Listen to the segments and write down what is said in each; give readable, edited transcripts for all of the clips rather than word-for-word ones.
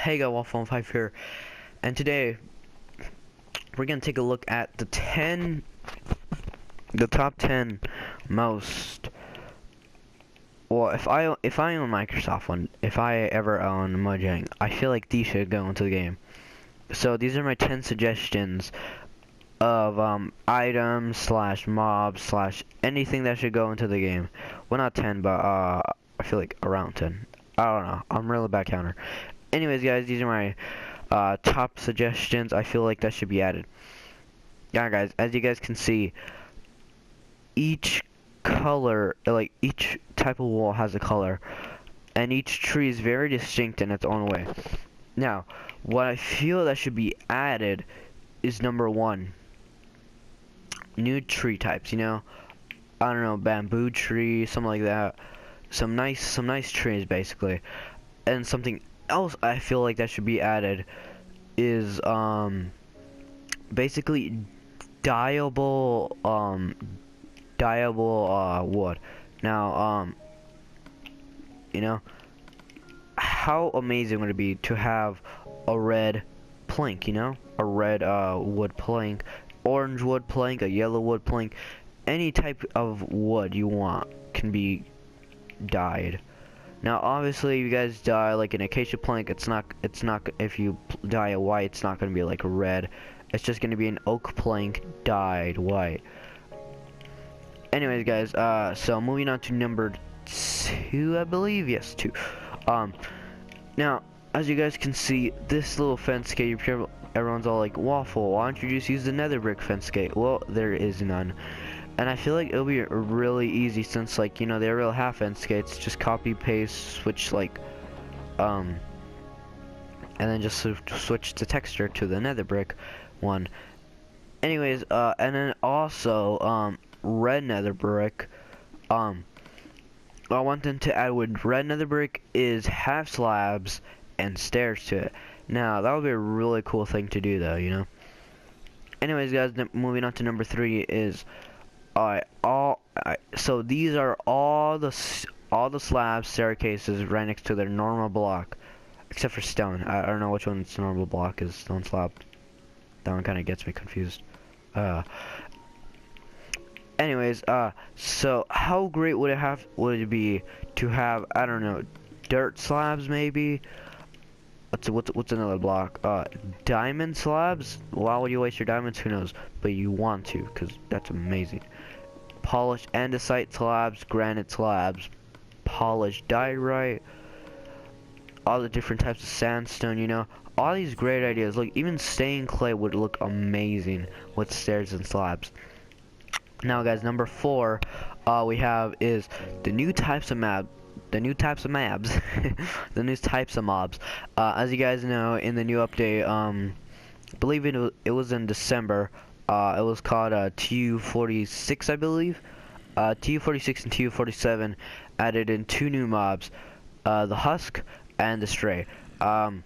Hey guys, Waffle5 here, and today we're gonna take a look at the top 10 most. Well, if I own Microsoft one, if I ever own Mojang, I feel like these should go into the game. So these are my 10 suggestions of items slash mobs slash anything that should go into the game. Well, not 10, but I feel like around 10. I don't know. I'm really bad counter. Anyways, guys, these are my top suggestions. I feel like that should be added. Yeah, guys, as you guys can see, each color, like each type of wall has a color, and each tree is very distinct in its own way. Now, what I feel that should be added is number 1, new tree types. You know, I don't know, bamboo tree, something like that. Some nice trees, basically. And something else I feel like that should be added is basically dyeable wood. Now you know, how amazing would it be to have a red plank, you know, a red wood plank, orange wood plank, a yellow wood plank, any type of wood you want can be dyed. Now, obviously, if you guys dye like an acacia plank, it's not. If you dye it white, it's not gonna be like red. It's just gonna be an oak plank dyed white. Anyways, guys, so moving on to number 2, I believe. Yes, 2. Now, as you guys can see, this little fence gate. Everyone's all like, Waffle, why don't you just use the nether brick fence gate? Well, there is none. And I feel like it'll be really easy since, like, you know, they're real half-end skates. Just copy, paste, switch, like, and then just switch the texture to the nether brick one. Anyways, and then also, red nether brick, I want them to add with red nether brick is half slabs and stairs to it. Now, that would be a really cool thing to do, though, you know? Anyways, guys, moving on to number 3 is... so these are all the slab staircases right next to their normal block, except for stone. I don't know which one's normal block is stone slab. That one kind of gets me confused. Anyways, so how great would it be to have, I don't know, dirt slabs maybe? What's another block? Diamond slabs? Why would you waste your diamonds? Who knows? But you want to, because that's amazing. Polished andesite slabs, granite slabs, polished diorite, all the different types of sandstone, you know, all these great ideas. Look, even stained clay would look amazing with stairs and slabs. Now, guys, number 4 we have is the new types of mobs. The new types of mobs. As you guys know, in the new update, I believe it was in December. It was called TU46, I believe. TU46 and TU47 added in 2 new mobs, the Husk and the Stray. Now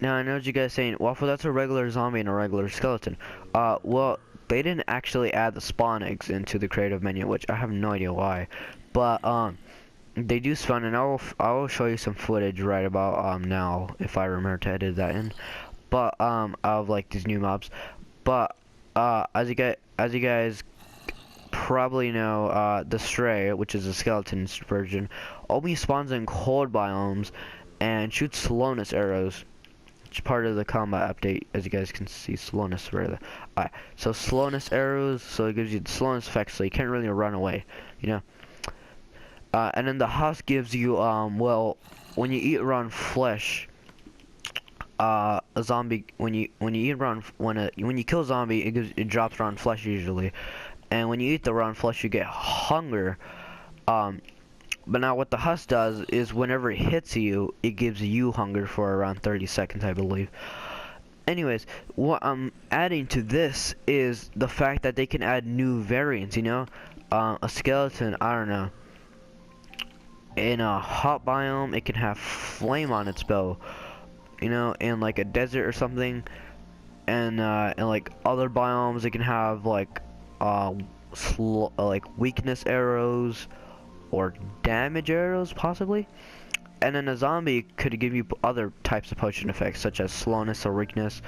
I know what you guys saying, Waffle, that's a regular zombie and a regular skeleton. Well, they didn't actually add the spawn eggs into the creative menu, which I have no idea why. But they do spawn, and I will show you some footage right about now if I remember to edit that in. But of like these new mobs. But as you guys probably know, the Stray, which is a skeleton version, only spawns in cold biomes and shoots slowness arrows. It's part of the combat update, as you guys can see. Slowness rather. So slowness arrows, so it gives you the slowness effect, so you can't really run away, you know. And then the Husk gives you well, when you eat raw flesh, a zombie, when you kill a zombie, it drops raw flesh usually, and when you eat the raw flesh, you get hunger. But now what the Husk does is whenever it hits you, it gives you hunger for around 30 seconds, I believe. Anyways, what I'm adding to this is the fact that they can add new variants, you know? A skeleton, I don't know. In a hot biome, it can have flame on its bow. You know, in like a desert or something. And in like other biomes, it can have like weakness arrows or damage arrows, possibly. And then a zombie could give you other types of potion effects, such as slowness or weakness.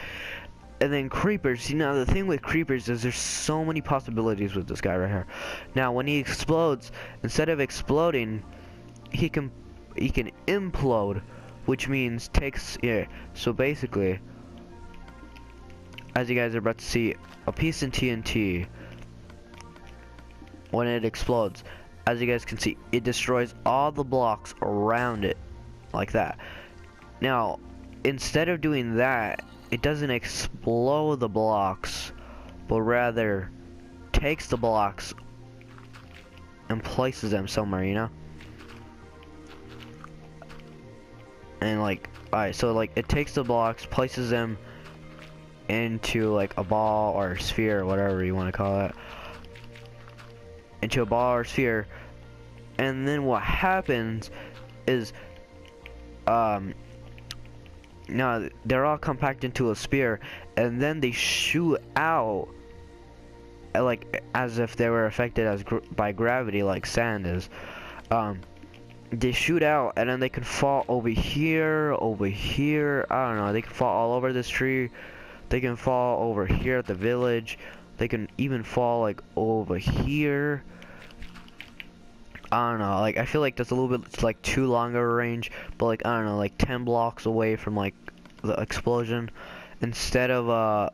And then creepers, you know, the thing with creepers is there's so many possibilities with this guy right here. Now, when he explodes, instead of exploding, he can implode, which means takes, yeah. So basically, as you guys are about to see, a piece in TNT, when it explodes, as you guys can see, it destroys all the blocks around it, like that. Now, instead of doing that, it doesn't explode the blocks, but rather takes the blocks and places them somewhere, you know? And like, alright, so like it takes the blocks, places them into like a ball or a sphere, or whatever you want to call it, into a ball or sphere, and then what happens is, now they're all compact into a sphere, and then they shoot out, like as if they were affected by gravity, like sand is. They shoot out, and then they can fall over here, I don't know, they can fall all over this tree, they can fall over here at the village, they can even fall like over here. I don't know, like I feel like that's a little bit, it's like too long of a range, but like I don't know, like 10 blocks away from like the explosion. Instead of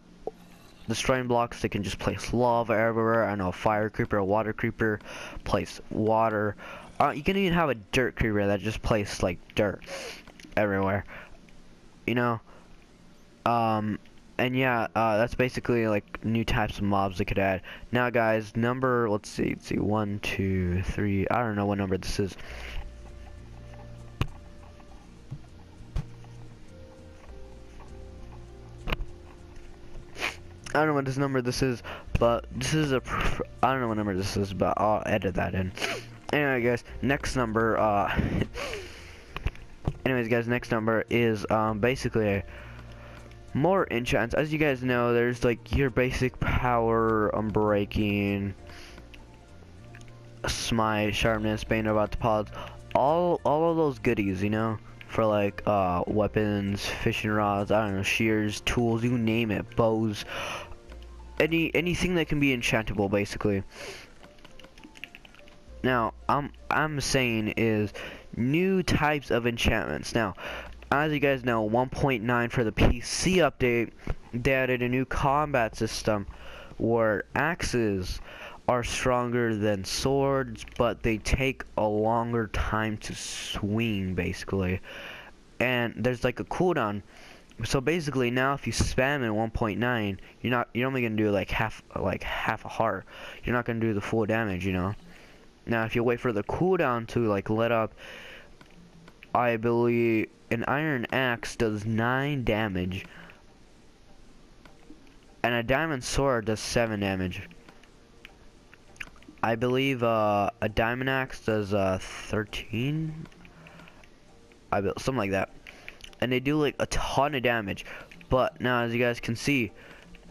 destroying blocks, they can just place lava everywhere. I know, fire creeper, water creeper, place water. You can even have a dirt creeper that just places like dirt everywhere, you know. And yeah, that's basically like new types of mobs they could add. Now guys, let's see, 1, 2, 3, I don't know what number this is. I don't know what number this is, but this is I don't know what number this is, but I'll edit that in. Anyway guys, next number, anyways guys, next number is, basically, more enchants. As you guys know, there's like your basic power, unbreaking, smite, sharpness, bane of pods, all of those goodies, you know, for like weapons, fishing rods, I don't know, shears, tools, you name it, bows, anything that can be enchantable, basically. Now, I'm saying is new types of enchantments. Now, as you guys know, 1.9 for the PC update, they added a new combat system where axes are stronger than swords, but they take a longer time to swing, basically. And there's like a cooldown. So basically now if you spam in 1.9, you're only gonna do like half a heart. You're not gonna do the full damage, you know. Now if you wait for the cooldown to like let up, I believe an iron axe does 9 damage, and a diamond sword does 7 damage. I believe a diamond axe does 13. Something like that. And they do like a ton of damage. But now, as you guys can see,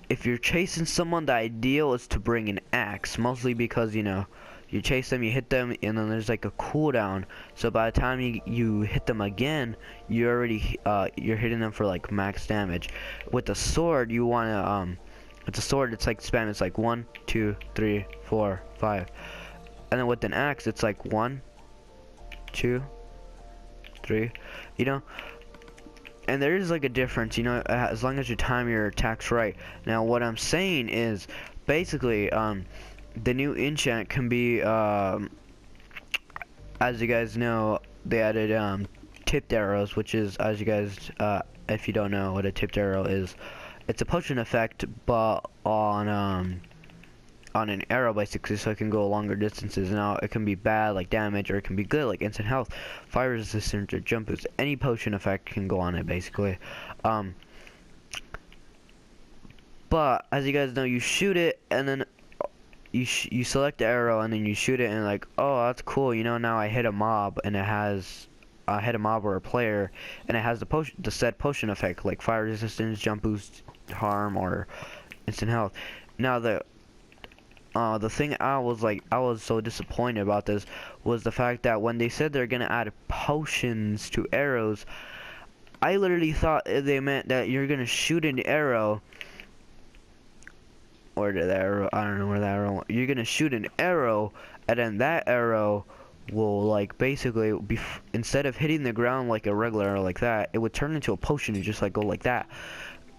if you're chasing someone, the ideal is to bring an axe, mostly because, you know, you chase them, you hit them, and then there's like a cooldown. So by the time you hit them again, you already you're hitting them for like max damage. With the sword, you wanna with the sword, it's like spam. It's like 1, 2, 3, 4, 5, and then with an axe, it's like 1, 2, 3. You know. And there is like a difference, you know, as long as you time your attacks right. Now, what I'm saying is, basically, the new enchant can be, as you guys know, they added tipped arrows, which is, as you guys, if you don't know what a tipped arrow is, it's a potion effect, but on an arrow, basically, so it can go longer distances. Now, it can be bad, like damage, or it can be good, like instant health, fire resistance, or jump boost. Any potion effect can go on it, basically. But as you guys know, you shoot it, and then you select the arrow, and then you shoot it, and like, oh, that's cool. You know, now I hit a mob, and it has hit a mob or a player, and it has the said potion effect, like fire resistance, jump boost, harm, or instant health. Now the thing I was so disappointed about this was the fact that when they said they're gonna add potions to arrows, I literally thought they meant that you're gonna shoot an arrow, or the arrow, I don't know where the arrow, you're gonna shoot an arrow, and then that arrow will like basically be, instead of hitting the ground like a regular arrow like that, it would turn into a potion and just like go like that.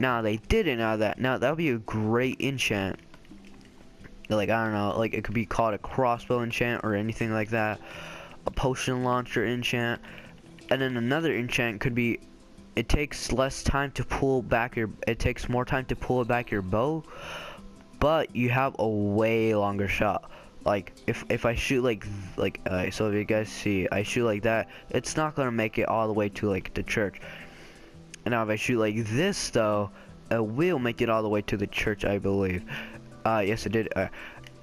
Now they didn't add that. Now that would be a great enchant. Like, I don't know, like it could be called a crossbow enchant or anything like that, a potion launcher enchant. And then another enchant could be, it takes less time to pull back your, it takes more time to pull back your bow, but you have a way longer shot. Like if I shoot like so if you guys see, I shoot like that, it's not gonna make it all the way to like the church. And now if I shoot like this though, it will make it all the way to the church, I believe. Yes, it did.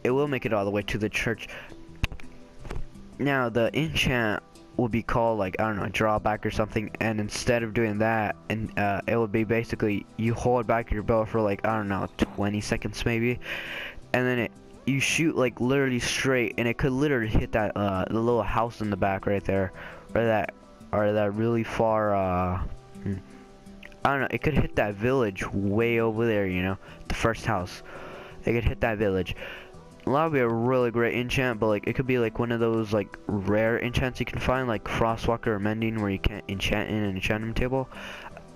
It will make it all the way to the church. Now the enchant will be called like, I don't know, drawback or something, and instead of doing that, and it would be basically you hold back your bow for like, I don't know, 20 seconds maybe, and then you shoot like literally straight, and it could literally hit that the little house in the back right there, or that really far I don't know, it could hit that village way over there, you know, the first house. It could hit that village. That would be a really great enchant, but like it could be like one of those like rare enchants you can find, like Frostwalker or Mending, where you can't enchant in an enchantment table.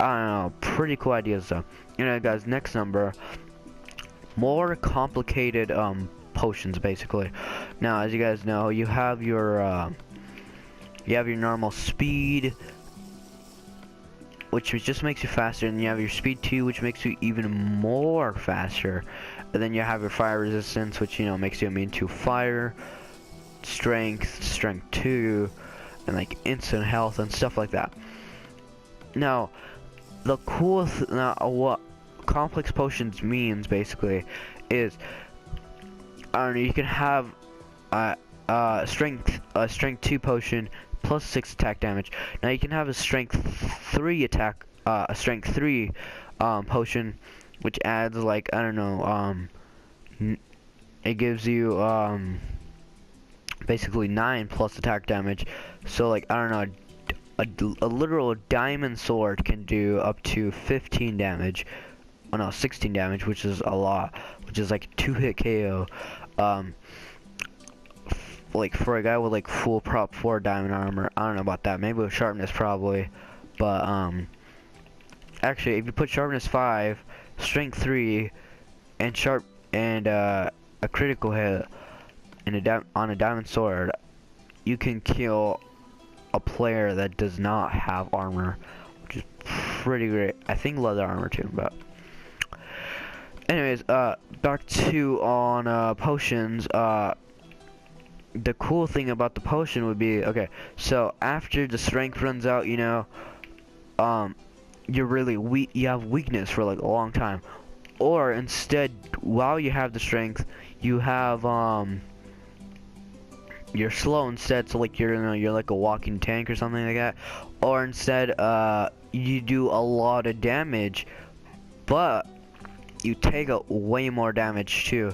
I don't know, pretty cool ideas though. Alright guys, next number, more complicated potions basically. Now as you guys know, you have your normal speed, which just makes you faster, and you have your speed 2, which makes you even more faster. And then you have your fire resistance, which, you know, makes you immune to fire, strength 2, and like instant health and stuff like that. Now, the cool now what complex potions means basically is, I don't know, you can have strength 2 potion plus 6 attack damage. Now you can have a strength 3 attack, a strength 3 potion, which adds like, I don't know, it gives you basically 9 plus attack damage. So like, I don't know, a literal diamond sword can do up to 15 damage. Oh no, 16 damage, which is a lot, which is like 2-hit KO. Like for a guy with like full prop 4 diamond armor, I don't know about that, maybe with sharpness probably, but actually if you put sharpness 5, strength 3, and a critical hit on a diamond sword, you can kill a player that does not have armor, which is pretty great. I think leather armor too, but anyways, back to on potions. The cool thing about the potion would be, okay, so after the strength runs out, you know, you're really weak, you have weakness for like a long time. Or instead, while you have the strength, you have you're slow instead, so like you're like a walking tank or something like that. Or instead, you do a lot of damage, but you take a way more damage too.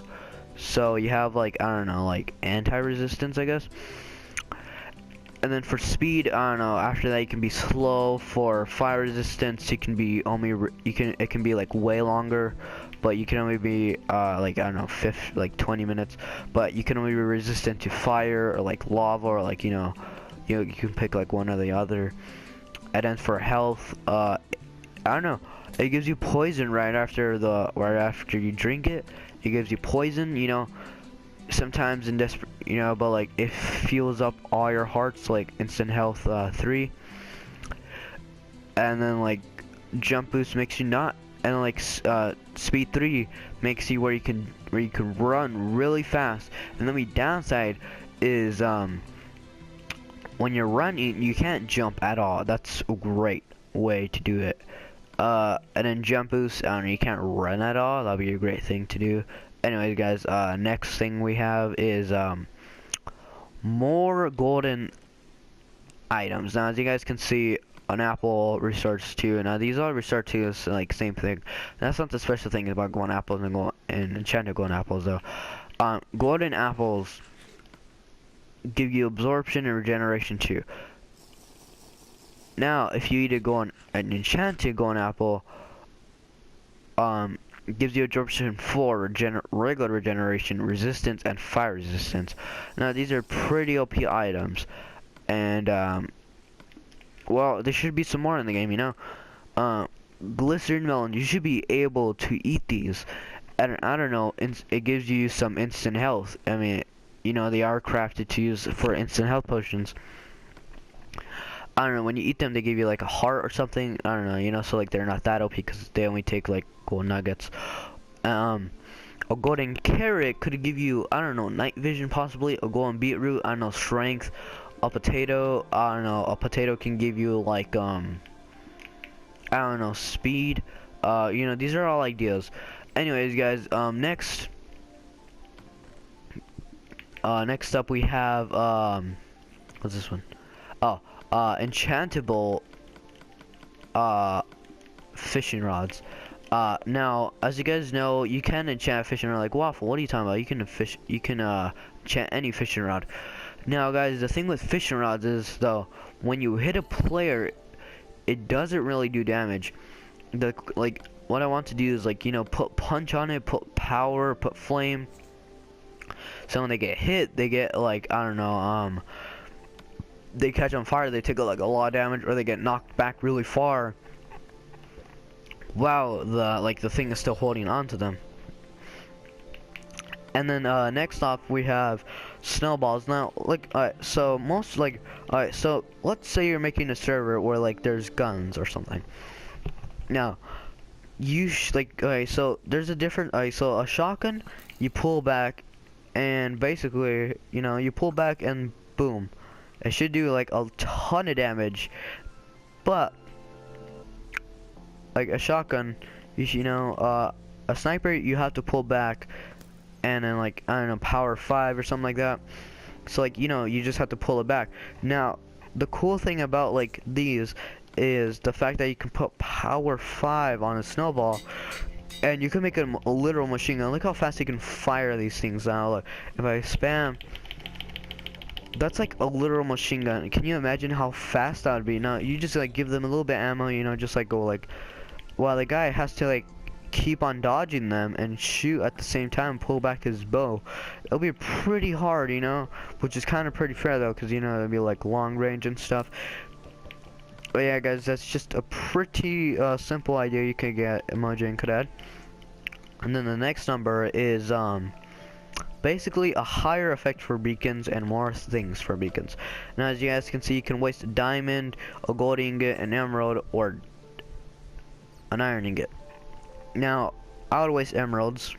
So you have like, I don't know, like anti-resistance, I guess. And then for speed, I don't know, after that you can be slow. For fire resistance, you can be only it can be like way longer, but you can only be like, I don't know, 20 minutes, but you can only be resistant to fire or like lava, or like, you can pick like one or the other. And then for health, I don't know, it gives you poison right after you drink it. It gives you poison, you know, sometimes in but like it fuels up all your hearts, like instant health 3. And then like jump boost makes you not, and like speed 3 makes you where you can run really fast. And then the downside is when you're running, you can't jump at all. That's a great way to do it. And then jump boost, I don't know, you can't run at all. That'll be a great thing to do. Anyways guys, next thing we have is more golden items. Now as you guys can see, an apple restores 2. Now these all restore 2 is like same thing. That's not the special thing about golden apples and enchanted golden apples though. Golden apples give you absorption and regeneration too. Now, if you eat an enchanted golden apple, it gives you absorption 4, regular regeneration, resistance, and fire resistance. Now, these are pretty OP items, and well, there should be some more in the game, you know. Glycerin melon, you should be able to eat these. And I don't know, it gives you some instant health. I mean, you know, they are crafted to use for instant health potions. I don't know, when you eat them, they give you like a heart or something. I don't know, you know, so like they're not that OP because they only take like gold nuggets. A golden carrot could give you, I don't know, night vision possibly. A golden beetroot, I don't know, strength. A potato, I don't know, a potato can give you like, I don't know, speed. You know, these are all ideas. Anyways, guys, next up we have, what's this one? Oh, enchantable, fishing rods. Now, as you guys know, you can enchant fishing rod like Waffle. What are you talking about? You can enchant any fishing rod. Now, guys, the thing with fishing rods is, though, when you hit a player, it doesn't really do damage. What I want to do is, like, you know, put punch on it, put power, put flame. So when they get hit, they get, like, I don't know, they catch on fire, they take, like, a lot of damage, or they get knocked back really far. Wow, the thing is still holding on to them. And then next off we have snowballs. Now, like, so let's say you're making a server where like there's guns or something. Now, so there's a different, so a shotgun, you pull back, and basically, you know, you pull back and boom, it should do like a ton of damage. But like a shotgun, you know, a sniper, you have to pull back. And then, like, I don't know, power 5 or something like that. So, like, you know, you just have to pull it back. Now, the cool thing about, like, these is the fact that you can put power 5 on a snowball, and you can make a literal machine gun. Look how fast you can fire these things now. Look, if I spam, that's like a literal machine gun. Can you imagine how fast that would be? Now, you just, like, give them a little bit of ammo, you know, just, like, go, like, while the guy has to, like, keep on dodging them and shoot at the same time, pull back his bow. It'll be pretty hard, you know, which is kind of pretty fair though, because, you know, it'll be like long range and stuff. But yeah, guys, that's just a pretty simple idea you could get Emoji could add. And then the next number is basically a higher effect for beacons and more things for beacons. Now, as you guys can see, you can waste a diamond, a gold ingot, an emerald, or an iron ingot. Now, I would waste emeralds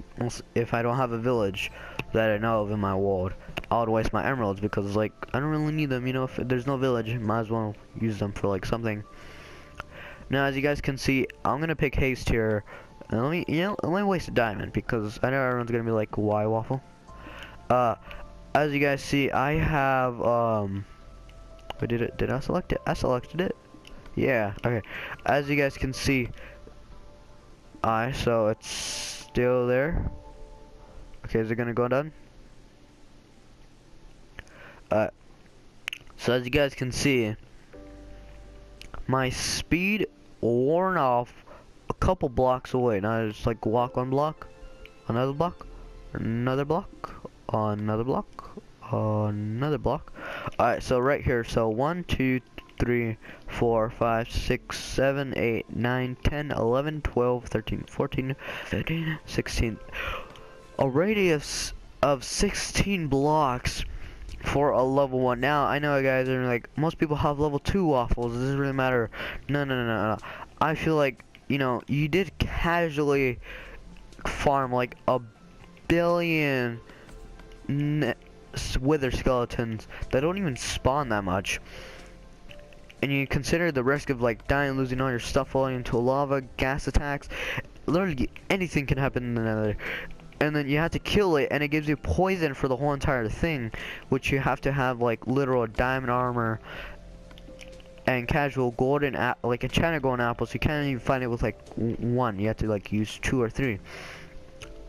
if I don't have a village that I know of in my world. I would waste my emeralds because, like, I don't really need them, you know. If there's no village, might as well use them for, like, something. Now, as you guys can see, I'm gonna pick haste here. And let me waste a diamond because I know everyone's gonna be like, why, Waffle? As you guys see, I have, wait, did I select it? I selected it. Yeah, okay. As you guys can see, so it's still there. Okay, is it gonna go done? So as you guys can see, my speed worn off a couple blocks away. Now I just like walk one block, another block, another block, another block, another block. Alright, so right here, so 1, 2, 3, 4, 5, 6, 7, 8, 9, 10, 11, 12, 13, 14, 15, 16. A radius of 16 blocks for a level 1. Now, I know guys are like, most people have level 2 waffles. Does it really matter? No. I feel like, you know, you did casually farm like a billion wither skeletons that don't even spawn that much. And you consider the risk of like dying, losing all your stuff, falling into lava, gas attacks. Literally anything can happen in the nether. And then you have to kill it, and it gives you poison for the whole entire thing, which you have to have like literal diamond armor and casual golden like enchanted golden apples. You can't even find it with like one. You have to like use 2 or 3.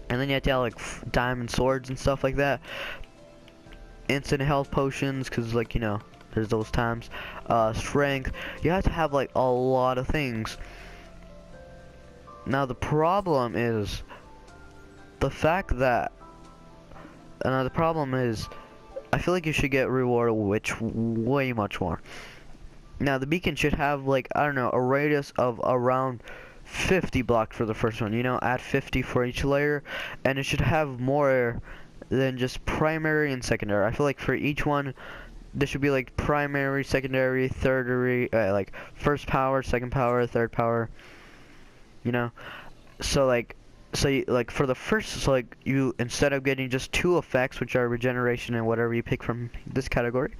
And then you have to have like diamond swords and stuff like that. Instant health potions, cause like, you know, there's those times. Strength. You have to have like a lot of things. Now the problem is the fact that I feel like you should get rewarded which way much more. Now the beacon should have like, I don't know, a radius of around 50 blocks for the first one, you know, add 50 for each layer, and it should have more than just primary and secondary. I feel like for each one there should be like primary, secondary, tertiary, like first power, second power, third power, you know. So like, like for the first, so like you, instead of getting just 2 effects, which are regeneration and whatever you pick from this category,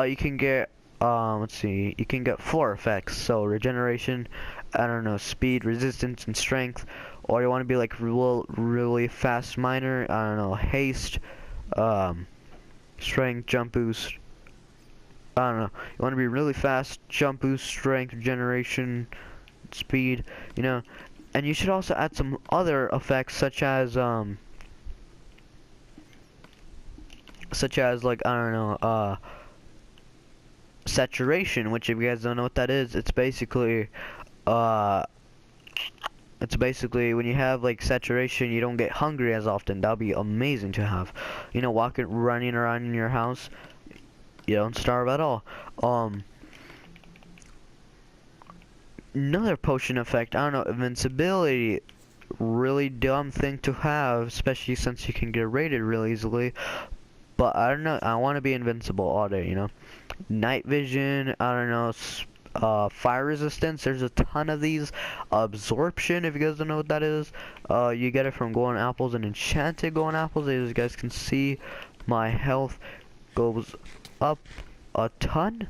you can get let's see, you can get 4 effects. So regeneration, I don't know, speed, resistance, and strength. Or you want to be like really fast miner, I don't know, haste, strength, jump boost, I don't know. You want to be really fast, jump boost, strength, regeneration, speed, you know. And you should also add some other effects such as like, I don't know, saturation, which if you guys don't know what that is, it's basically when you have like saturation, you don't get hungry as often. That'll be amazing to have. You know, running around in your house, you don't starve at all. Another potion effect, I don't know, invincibility, really dumb thing to have, especially since you can get raided really easily. But I don't know, I want to be invincible all day, you know. Night vision, I don't know, fire resistance, there's a ton of these. Absorption, if you guys don't know what that is, you get it from golden apples and enchanted golden apples. As you guys can see, my health goes up a ton.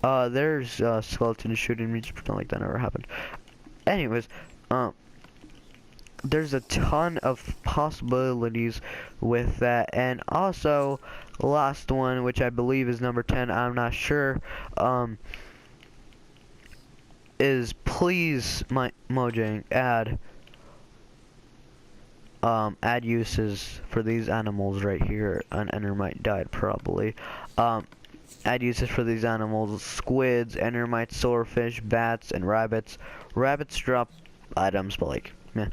There's skeleton shooting me, just pretend like that never happened. Anyways, there's a ton of possibilities with that. And also, last one, which I believe is number 10, I'm not sure, is please, Mojang, add uses for these animals right here. An endermite died probably. Add uses for these animals: squids, endermites, swordfish, bats, and rabbits. Rabbits drop items, but like, yeah.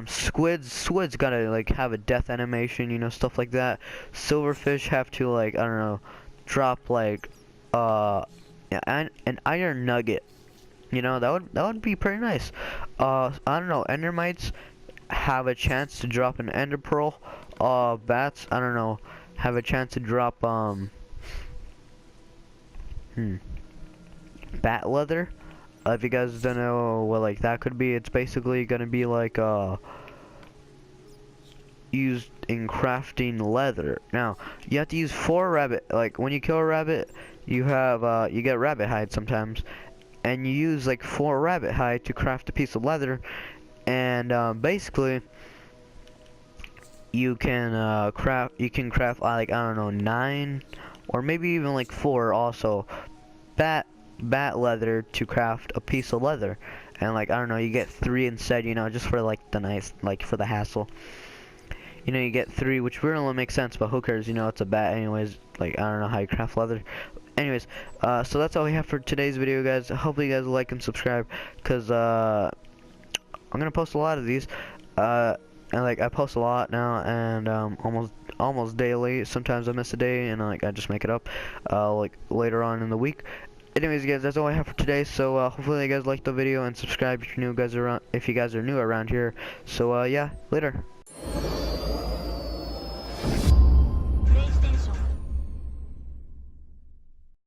Squids gotta like have a death animation, you know, stuff like that. Silverfish have to like, I don't know, drop like yeah, an iron nugget. You know, that would be pretty nice. I don't know, endermites have a chance to drop an ender pearl. Bats, I don't know, have a chance to drop bat leather. If you guys don't know what like that could be, it's basically gonna be like used in crafting leather. Now you have to use 4 rabbit. Like when you kill a rabbit, you have you get rabbit hide sometimes, and you use like 4 rabbit hide to craft a piece of leather. And basically you can craft like, I don't know, 9 or maybe even like 4 also bat leather to craft a piece of leather. And like, I don't know, you get 3 instead, you know, just for like the nice, like for the hassle. You know, you get 3, which really don't make sense, but who cares, you know, it's a bat anyways. Like, I don't know how you craft leather. Anyways, so that's all we have for today's video, guys. Hopefully you guys like and subscribe, because I'm gonna post a lot of these, and like I post a lot now, and almost daily. Sometimes I miss a day, and like I just make it up like later on in the week. Anyways, guys, that's all I have for today. So hopefully you guys liked the video, and subscribe if you guys are new around here. So yeah, later.